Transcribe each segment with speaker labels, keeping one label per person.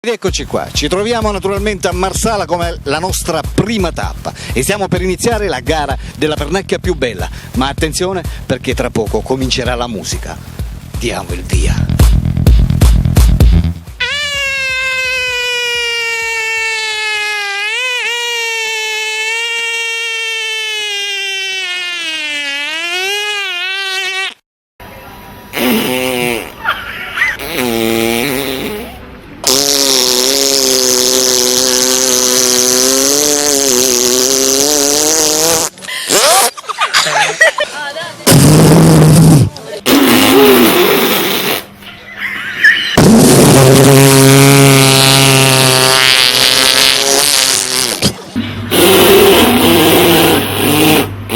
Speaker 1: Ed eccoci qua, ci troviamo naturalmente a Marsala come la nostra prima tappa e stiamo per iniziare la gara della pernacchia più bella, ma attenzione perché tra poco comincerà la musica. Diamo il via.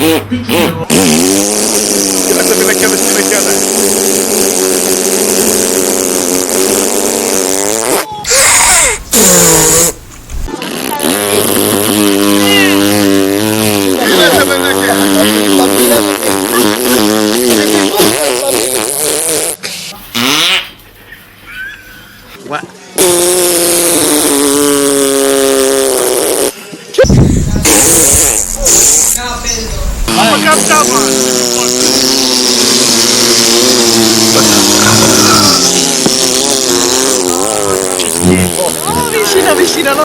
Speaker 2: Oh, vicina, no.